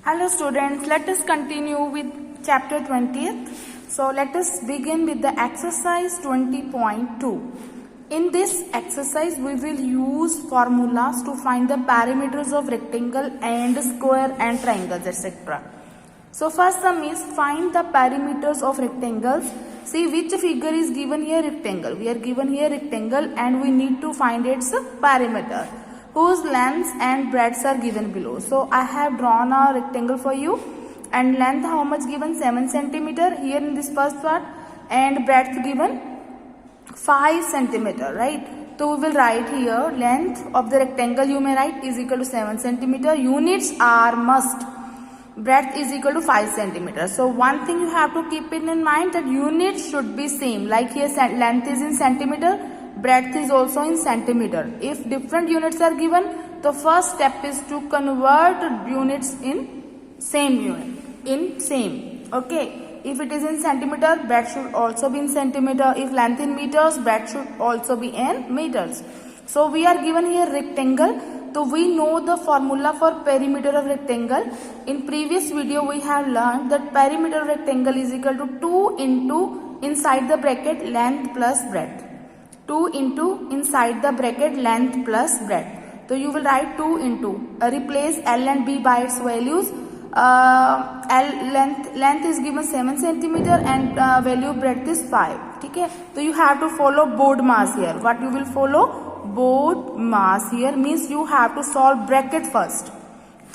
Hello students, let us continue with chapter 20th. So let us begin with the exercise 20.2. In this exercise we will use formulas to find the perimeters of rectangle and square and triangles, etc. So first sum is find the perimeters of rectangles. See which figure is given here, rectangle. We are given here rectangle and we need to find its perimeter, whose lengths and breadths are given below. So I have drawn a rectangle for you, and length how much given, 7 centimeter here in this first part, and breadth given 5 centimeter, right? So we will write here length of the rectangle, you may write, is equal to 7 centimeter. Units are must. Breadth is equal to 5 centimeter. So one thing you have to keep it in mind, that units should be same. Like here length is in centimeter, breadth is also in centimeter. If different units are given, the first step is to convert units in same unit, okay. If it is in centimeter, breadth should also be in centimeter. If length in meters, breadth should also be in meters. So we are given here rectangle. So we know the formula for perimeter of rectangle. In previous video we have learned that perimeter of rectangle is equal to 2 into inside the bracket length plus breadth. 2 into inside the bracket length plus breadth. So you will write 2 into replace L and B by its values. Length is given 7 centimeter and value breadth is 5. Okay. So you have to follow board mass here. What you will follow? Board mass here means you have to solve bracket first.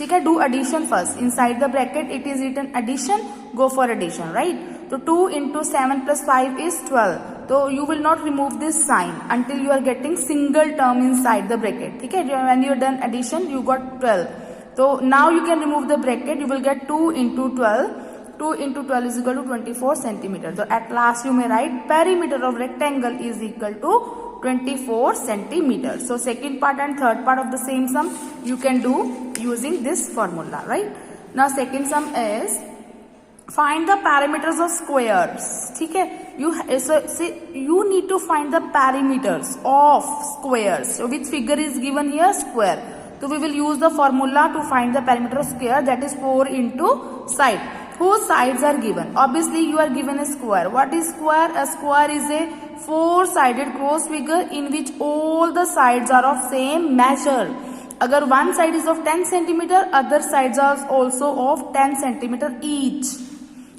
Okay, do addition first. Inside the bracket it is written addition, go for addition, right? So 2 into 7 plus 5 is 12. So you will not remove this sign until you are getting single term inside the bracket. Okay, when you are done addition you got 12. So now you can remove the bracket, you will get 2 into 12. 2 into 12 is equal to 24 centimeter. So at last you may write perimeter of rectangle is equal to 24 centimeters. So second part and third part of the same sum you can do using this formula, right? Now second sum is find the perimeters of squares. Okay, you need to find the perimeters of squares. So which figure is given here? Square. So we will use the formula to find the perimeter of square, that is 4 into side. Whose sides are given? Obviously you are given a square. What is square? A square is a 4-sided cross figure in which all the sides are of same measure. Agar one side is of 10 centimeter, other sides are also of 10 centimeter each.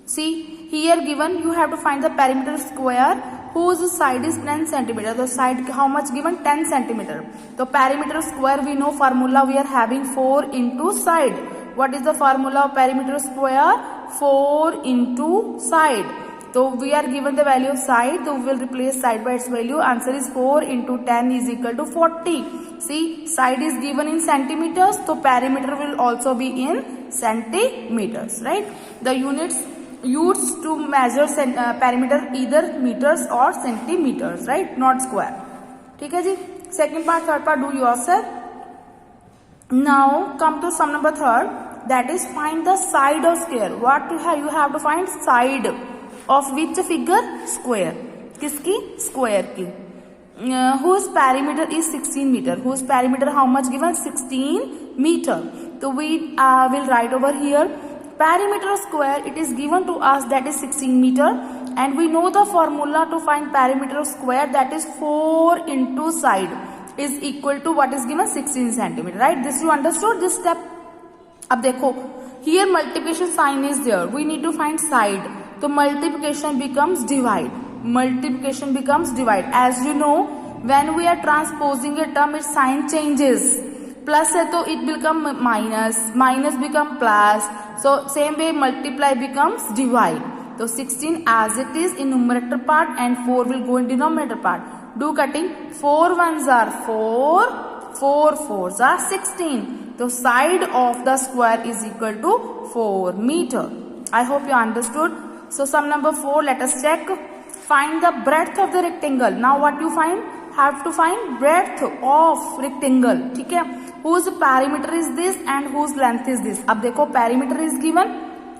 See here given, you have to find the perimeter of square whose side is 10 centimeter. The side how much given? 10 centimeter. The perimeter of square, we know formula, we are having 4 into side. What is the formula of perimeter of square? 4 into side. So we are given the value of side, so we will replace side by its value. Answer is 4 into 10 is equal to 40. See, side is given in centimeters, so perimeter will also be in centimeters, right? The units used to measure perimeter either meters or centimeters, right? Not square. Okay, ji? Second part, third part, do yourself. Now come to sum number third, that is find the side of square. What you have to find? Side of which figure? Square. Kiski? Square ki. Whose perimeter is 16 meter. Whose perimeter how much given? 16 meter. So we will write over here perimeter of square, it is given to us, that is 16 meter, and we know the formula to find perimeter of square, that is 4 into side is equal to what is given? 16 centimeter, right? This you understood this step. Ab dekho, here multiplication sign is there, we need to find side. So multiplication becomes divide. Multiplication becomes divide. As you know, when we are transposing a term, its sign changes. Plus hai to it become minus, minus become plus. So same way multiply becomes divide. So 16 as it is in numerator part and 4 will go in denominator part. Do cutting. 4 ones are 4, 4 fours are 16. The side of the square is equal to 4 meter. I hope you understood. So sum number 4, let us check. Find the breadth of the rectangle. Now what you find? Have to find breadth of rectangle. Okay? Whose perimeter is this and whose length is this? Ab dekho, perimeter is given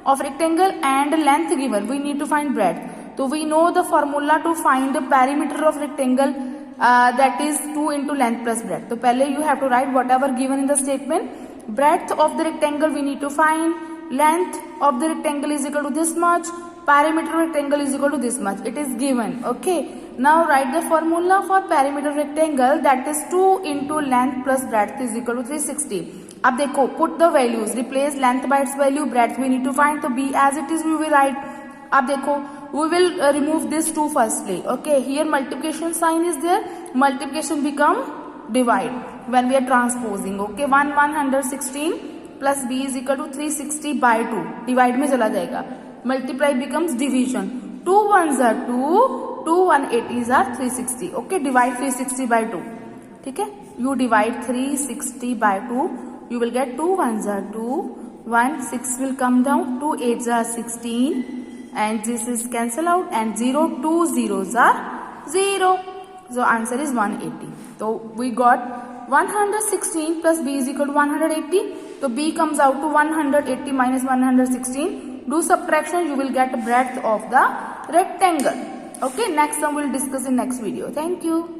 of rectangle and length given. We need to find breadth. So we know the formula to find the perimeter of rectangle, that is 2 into length plus breadth. So pehle you have to write whatever given in the statement. Breadth of the rectangle we need to find. length of the rectangle is equal to this much, perimeter of rectangle is equal to this much. It is given. Okay. Now write the formula for perimeter of rectangle, that is 2 into length plus breadth is equal to 360. अब देखो, put the values, replace length by its value, breadth we need to find, तो b as it is we will write. अब देखो, we will remove this 2 firstly. Okay, here multiplication sign is there, multiplication become divide when we are transposing. Okay, 116 plus b is equal to 360 by 2, divide में चला जाएगा, multiply becomes division, 2 1s are 2, 2 180s are 360. Okay, divide 360 by 2. ठीक है, you divide 360 by 2, you will get 2 1s are 2, 1 6 will come down, 2 8s are 16, and this is cancel out, and 0 2 zeros are 0. So answer is 180. So we got 116 plus b is equal to 180. So b comes out to 180 minus 116. Do subtraction, you will get breadth of the rectangle. Okay, next sum we'll discuss in next video. Thank you.